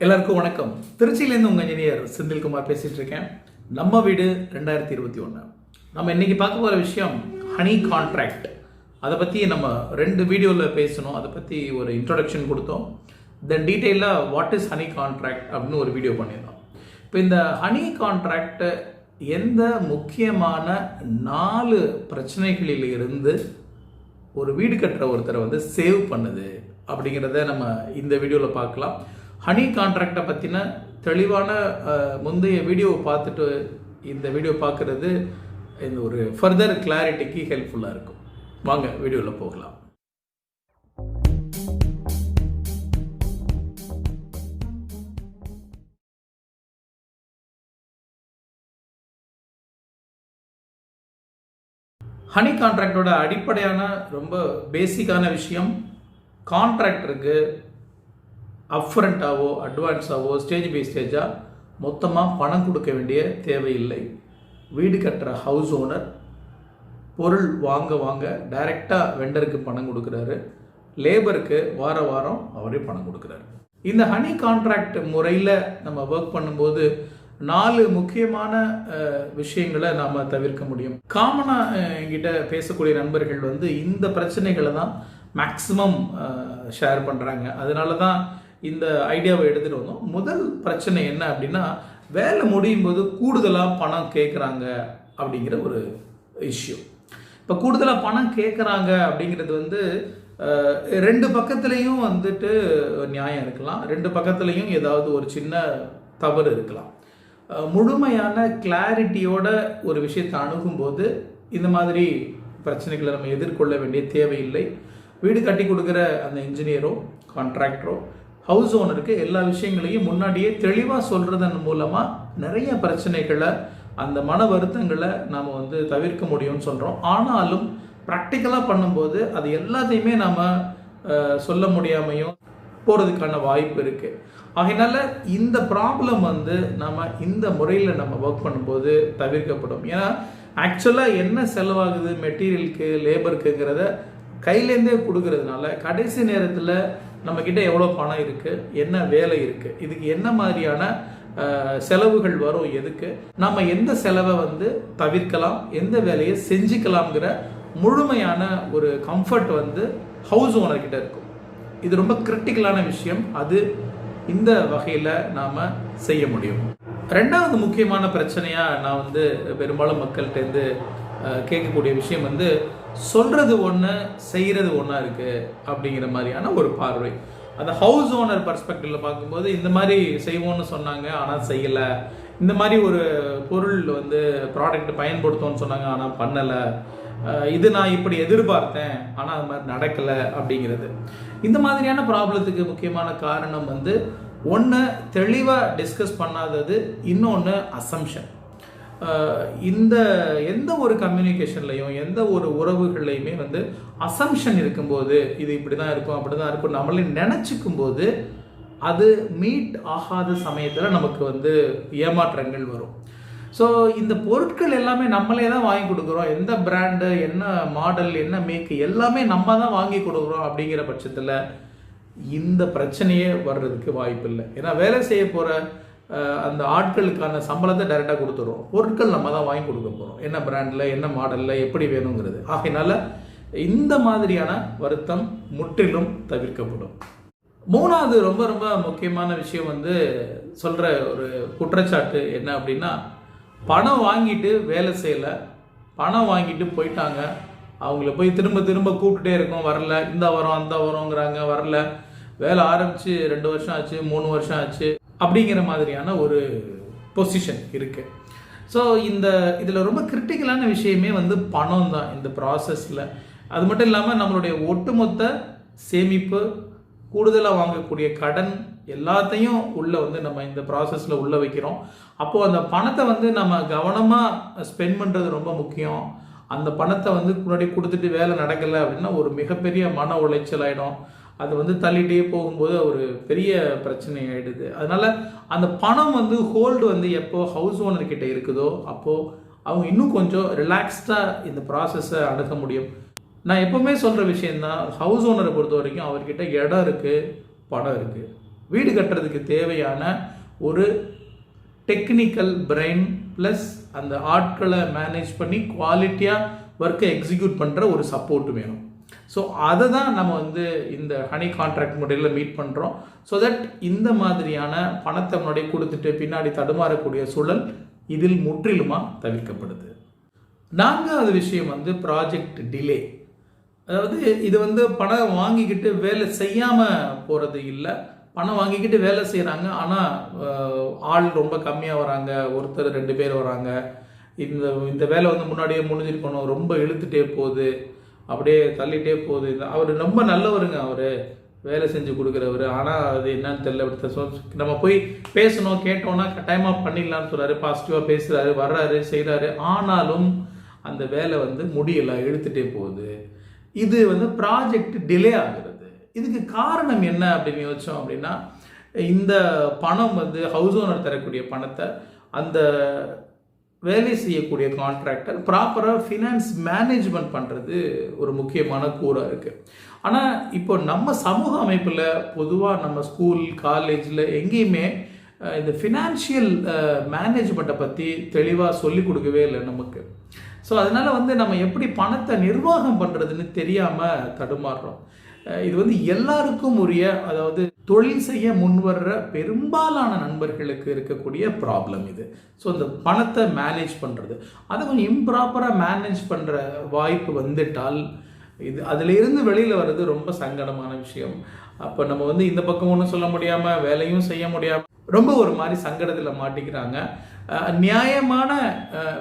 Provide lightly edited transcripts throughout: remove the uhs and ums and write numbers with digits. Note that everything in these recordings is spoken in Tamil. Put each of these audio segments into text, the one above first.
எல்லாருக்கும் வணக்கம். திருச்சியிலேருந்து உங்கள் இன்ஜினியர் செந்தில்குமார் பேசிகிட்டு இருக்கேன். நம்ம வீடு 2021. நம்ம இன்றைக்கி பார்க்க போகிற விஷயம் ஹனி கான்ட்ராக்ட். அதை பற்றி நம்ம 2 வீடியோவில் பேசணும். அதை பற்றி ஒரு இன்ட்ரொடக்ஷன் கொடுத்தோம். தென் டீட்டெயிலாக வாட் இஸ் ஹனி கான்ட்ராக்ட் அப்படின்னு ஒரு வீடியோ பண்ணியிருந்தோம். இப்போ இந்த ஹனி கான்ட்ராக்ட் எந்த முக்கியமான 4 பிரச்சனைகளிலிருந்து ஒரு வீடு கட்டுற ஒருத்தரை சேவ் பண்ணுது அப்படிங்கிறத நம்ம இந்த வீடியோவில் பார்க்கலாம். ஹனி கான்ட்ராக்டை பற்றின தெளிவான முந்தைய வீடியோவை பார்த்துட்டு இந்த வீடியோ பார்க்குறது இந்த ஒரு ஃபர்தர் கிளாரிட்டிக்கு ஹெல்ப்ஃபுல்லாக இருக்கும். வாங்க வீடியோவில் போகலாம். ஹனி கான்ட்ராக்டோட அடிப்படையான ரொம்ப பேசிக்கான விஷயம், கான்ட்ராக்டருக்கு அப்ஃப்ரண்ட்டாவோ அட்வான்ஸாவோ ஸ்டேஜ் பை ஸ்டேஜாக மொத்தமாக பணம் கொடுக்க வேண்டிய தேவையில்லை. வீடு கட்டுற ஹவுஸ் ஓனர் பொருள் வாங்க டைரெக்டாக வெண்டருக்கு பணம் கொடுக்குறாரு, லேபருக்கு வாரம் அவரே பணம் கொடுக்குறாரு. இந்த ஹனி கான்ட்ராக்ட் முறையில் நம்ம ஒர்க் பண்ணும்போது 4 முக்கியமான விஷயங்களை நாம் தவிர்க்க முடியும். காமனாக என்கிட்ட பேசக்கூடிய நண்பர்கள் இந்த பிரச்சனைகளை தான் மேக்ஸிமம் ஷேர் பண்ணுறாங்க. அதனால தான் இந்த ஐடியாவை எடுத்துகிட்டு வந்தோம். முதல் பிரச்சனை என்ன அப்படின்னா, வேலை முடியும் போது கூடுதலாக பணம் கேட்குறாங்க அப்படிங்கிற ஒரு இஷ்யூ. இப்போ கூடுதலாக பணம் கேட்குறாங்க அப்படிங்கிறது 2 பக்கத்துலேயும் நியாயம் இருக்கலாம், 2 பக்கத்துலேயும் ஏதாவது ஒரு சின்ன தவறு இருக்கலாம். முழுமையான கிளாரிட்டியோட ஒரு விஷயத்தை அணுகும்போது இந்த மாதிரி பிரச்சனைகளை நம்ம எதிர்கொள்ள வேண்டிய தேவையில்லை. வீடு கட்டி கொடுக்குற அந்த இன்ஜினியரோ கான்ட்ராக்டரோ ஹவுஸ் ஓனருக்கு எல்லா விஷயங்களையும் முன்னாடியே தெளிவாக சொல்கிறதன் மூலமாக நிறைய பிரச்சனைகளை, அந்த மன வருத்தங்களை நாம் தவிர்க்க முடியும்னு சொல்கிறோம். ஆனாலும் ப்ராக்டிக்கலாக பண்ணும்போது அது எல்லாத்தையுமே நாம் சொல்ல முடியாமையும் போகிறதுக்கான வாய்ப்பு இருக்குது. ஆகையினால இந்த ப்ராப்ளம் நம்ம இந்த முறையில் நம்ம ஒர்க் பண்ணும்போது தவிர்க்கப்படும். ஏன்னா ஆக்சுவலாக என்ன செலவாகுது மெட்டீரியலுக்கு லேபருக்குங்கிறத கையிலேருந்தே கொடுக்கறதுனால கடைசி நேரத்தில் நம்மக்கிட்ட எவ்வளோ பணம் இருக்குது, என்ன வேலை இருக்குது, இதுக்கு என்ன மாதிரியான செலவுகள் வரும், எதுக்கு நம்ம எந்த செலவை தவிர்க்கலாம், எந்த வேலையை செஞ்சுக்கலாம்ங்கிற முழுமையான ஒரு கம்ஃபர்ட் ஹவுஸ் ஓனர்கிட்ட இருக்கும். இது ரொம்ப கிரிட்டிக்கலான விஷயம். அது இந்த வகையில் நாம் செய்ய முடியும். 2வது முக்கியமான பிரச்சனையாக நான் பெரும்பாலும் மக்கள்கிட்டேருந்து கேட்கக்கூடிய விஷயம் சொல்கிறது ஒன்று செய்கிறது ஒன்றா இருக்குது அப்படிங்கிற மாதிரியான ஒரு பார்வை. அந்த ஹவுஸ் ஓனர் பர்ஸ்பெக்டிவில் பார்க்கும்போது இந்த மாதிரி செய்வோன்னு சொன்னாங்க ஆனால் செய்யலை, இந்த மாதிரி ஒரு பொருள் ப்ராடக்ட் பயன்படுத்தோன்னு சொன்னாங்க ஆனால் பண்ணலை, இது நான் இப்படி எதிர்பார்த்தேன் ஆனால் அது மாதிரி நடக்கலை அப்படிங்கிறது. இந்த மாதிரியான ப்ராப்ளத்துக்கு முக்கியமான காரணம் ஒன்று தெளிவாக டிஸ்கஸ் பண்ணாதது, இன்னொன்று அசம்ஷன். எந்த ஒரு கம்யூனிகேஷன்லையும் எந்த ஒரு உறவுகள்லையுமே அசம்ஷன் இருக்கும்போது இது இப்படி தான் இருக்கும் அப்படி தான் இருக்கும் நம்மளே நினச்சிக்கும் போது அது மீட் ஆகாத சமயத்தில் நமக்கு ஏமாற்றங்கள் வரும். ஸோ இந்த பொருட்கள் எல்லாமே நம்மளே தான் வாங்கி கொடுக்குறோம், எந்த பிராண்டு என்ன மாடல் என்ன மேக்கு எல்லாமே நம்ம தான் வாங்கி கொடுக்குறோம் அப்படிங்கிற பட்சத்தில் இந்த பிரச்சனையே வர்றதுக்கு வாய்ப்பு இல்லை. ஏன்னா வேலை செய்ய போகிற அந்த ஆட்களுக்கான சம்பளத்தை டைரெக்டாக கொடுத்துருவோம், பொருட்கள் நம்ம தான் வாங்கி கொடுக்க போகிறோம், என்ன பிராண்டில் என்ன மாடலில் எப்படி வேணுங்கிறது. ஆகையினால இந்த மாதிரியான வருத்தம் முற்றிலும் தவிர்க்கப்படும். 3வது ரொம்ப ரொம்ப முக்கியமான விஷயம் சொல்கிற ஒரு குற்றச்சாட்டு என்ன அப்படின்னா, பணம் வாங்கிட்டு வேலை செய்யலை, பணம் வாங்கிட்டு போயிட்டாங்க, அவங்கள போய் திரும்ப திரும்ப கூப்பிட்டுட்டே இருக்கோம், வரல, இந்த வாரம் அந்த வாரங்கிறாங்க, வரல, வேலை ஆரம்பித்து 2 வருஷம் ஆச்சு 3 வருஷம் ஆச்சு அப்படிங்கிற மாதிரியான ஒரு பொசிஷன் இருக்குது. ஸோ இதில் ரொம்ப கிரிட்டிக்கலான விஷயமே பணம் தான் இந்த ப்ராசஸில். அது மட்டும் இல்லாமல் நம்மளுடைய ஒட்டுமொத்த சேமிப்பு, கூடுதலாக வாங்கக்கூடிய கடன் எல்லாத்தையும் உள்ளே நம்ம இந்த ப்ராசஸில் உள்ளே வைக்கிறோம். அப்போது அந்த பணத்தை நம்ம கவனமாக ஸ்பெண்ட் பண்ணுறது ரொம்ப முக்கியம். அந்த பணத்தை முன்னாடி கொடுத்துட்டு வேலை நடக்கலை அப்படின்னா ஒரு மிகப்பெரிய மன உளைச்சல் ஆகிடும். அது தள்ளிகிட்டே போகும்போது ஒரு பெரிய பிரச்சனை ஆகிடுது. அதனால் அந்த பணம் ஹோல்டு எப்போ ஹவுஸ் ஓனர்கிட்ட இருக்குதோ அப்போது அவங்க இன்னும் கொஞ்சம் ரிலாக்ஸ்டாக இந்த ப்ராசஸை அணுக முடியும். நான் எப்போவுமே சொல்கிற விஷயந்தான், ஹவுஸ் ஓனரை பொறுத்த வரைக்கும் அவர்கிட்ட இடம் இருக்குது, படம் இருக்குது. வீடு கட்டுறதுக்கு தேவையான ஒரு டெக்னிக்கல் பிரெயின் ப்ளஸ் அந்த ஆட்களை மேனேஜ் பண்ணி குவாலிட்டியாக ஒர்க்கை எக்ஸிக்யூட் பண்ணுற ஒரு சப்போர்ட் வேணும். ஸோ அதை தான் நம்ம வந்து இந்த ஹனி கான்ட்ராக்ட் முறையில் மீட் பண்ணுறோம். ஸோ தட் இந்த மாதிரியான பணத்தை முன்னாடி கொடுத்துட்டு பின்னாடி தடுமாறக்கூடிய சூழல் இதில் முற்றிலுமாக தவிர்க்கப்படுது. 4வது விஷயம் வந்து ப்ராஜெக்ட் டிலே. அதாவது இது வந்து பணம் வாங்கிக்கிட்டு வேலை செய்யாமல் போகிறது இல்லை. பணம் வாங்கிக்கிட்டு வேலை செய்கிறாங்க, ஆனால் ஆள் ரொம்ப கம்மியாக வராங்க, ஒருத்தர் 2 பேர் வராங்க. இந்த வேலை வந்து முன்னாடியே முடிஞ்சிருக்கணும், ரொம்ப இழுத்துட்டே போகுது, அப்படியே தள்ளிட்டே போகுது. அவர் ரொம்ப நல்லவருங்க, அவர் வேலை செஞ்சு கொடுக்குறவர், ஆனால் அது என்னன்னு தெரியல. நம்ம போய் பேசணும் கேட்டோன்னா கட்டாயமாக பண்ணிடலான்னு சொல்கிறாரு, பாசிட்டிவாக பேசுகிறாரு, வர்றாரு, செய்கிறாரு. ஆனாலும் அந்த வேலை வந்து முடியலை, இழுத்துட்டே போகுது. இது வந்து ப்ராஜெக்ட் டிலே ஆகுறது. இதுக்கு காரணம் என்ன அப்படின்னு யோசிச்சோம் அப்படின்னா, இந்த பணம் வந்து ஹவுஸ் ஓனர் தரக்கூடிய பணத்தை அந்த வேலை செய்யக்கூடிய கான்ட்ராக்டர் ப்ராப்பராக ஃபினான்ஸ் மேனேஜ்மெண்ட் பண்ணுறது ஒரு முக்கியமான கூறாக இருக்குது. ஆனால் இப்போ நம்ம சமூக அமைப்பில் பொதுவாக நம்ம ஸ்கூல் காலேஜில் எங்கேயுமே இந்த ஃபினான்ஷியல் மேனேஜ்மெண்ட்டை பற்றி தெளிவாக சொல்லிக் கொடுக்கவே இல்லை நமக்கு. ஸோ அதனால் வந்து நம்ம எப்படி பணத்தை நிர்வாகம் பண்ணுறதுன்னு தெரியாமல் தடுமாறுறோம். இது வந்து எல்லாருக்கும் உரிய, அதாவது தொழில் செய்ய முன்வர்ற பெரும்பாலான நண்பர்களுக்கு இருக்கக்கூடிய ப்ராப்ளம் இது. ஸோ இந்த பணத்தை மேனேஜ் பண்ணுறது, அதை கொஞ்சம் இம்ப்ராப்பராக மேனேஜ் பண்ணுற வாய்ப்பு வந்துட்டால் இது அதிலிருந்து வெளியில் வர்றது ரொம்ப சங்கடமான விஷயம். அப்போ நம்ம வந்து இந்த பக்கம் ஒன்றும் சொல்ல முடியாமல் வேலையும் செய்ய முடியாமல் ரொம்ப ஒரு மாதிரி சங்கடத்தில் மாட்டிக்கிறாங்க. நியாயமான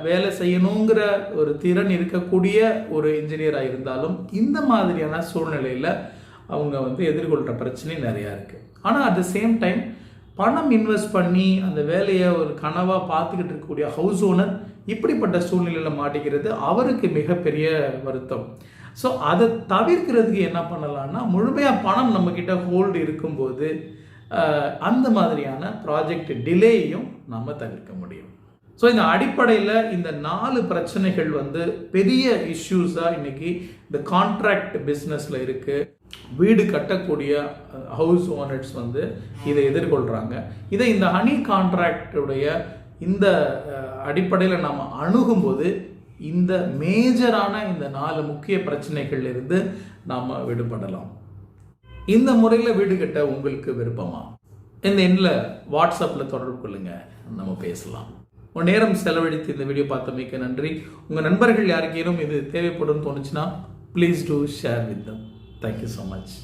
வேலை செய்யணுங்கிற ஒரு திறன் இருக்கக்கூடிய ஒரு இன்ஜினியராக இருந்தாலும் இந்த மாதிரியான சூழ்நிலையில் அவங்க வந்து எதிர்கொள்கிற பிரச்சனை நிறையா இருக்குது. ஆனால் அட் த சேம் டைம் பணம் இன்வெஸ்ட் பண்ணி அந்த வேலையை ஒரு கனவாக பார்த்துக்கிட்டு இருக்கக்கூடிய ஹவுஸ் ஓனர் இப்படிப்பட்ட சூழ்நிலையில் மாட்டிக்கிறது அவருக்கு மிகப்பெரிய வருத்தம். ஸோ அதை தவிர்க்கிறதுக்கு என்ன பண்ணலான்னா, முழுமையாக பணம் நம்மக்கிட்ட ஹோல்டு இருக்கும்போது அந்த மாதிரியான ப்ராஜெக்ட் டிலேயையும் நம்ம தவிர்க்க முடியும். ஸோ இந்த அடிப்படையில் இந்த 4 பிரச்சனைகள் வந்து பெரிய இஷ்யூஸாக இன்றைக்கி இந்த கான்ட்ராக்ட் பிஸ்னஸில் இருக்குது. வீடு கட்டக்கூடிய ஹவுஸ் ஓனர்ஸ் வந்து இதை எதிர்கொள்கிறாங்க. இதை இந்த ஹனி கான்ட்ராக்டுடைய இந்த அடிப்படையில் நம்ம அணுகும்போது இந்த மேஜரான இந்த 4 முக்கிய பிரச்சனைகள்லேருந்து நாம் விடுபடலாம். இந்த முறையில் வீடு கட்ட உங்களுக்கு விருப்பமா? இந்த எண்ணில் வாட்ஸ்அப்பில் தொடர்பு கொள்ளுங்க, நம்ம பேசலாம். உங்கள் நேரம் செலவழித்து இந்த வீடியோ பார்த்தமைக்கு நன்றி. உங்கள் நண்பர்கள் யாருக்கேனும் இது தேவைப்படும் தோணுச்சுன்னா please do share with them. Thank you so much.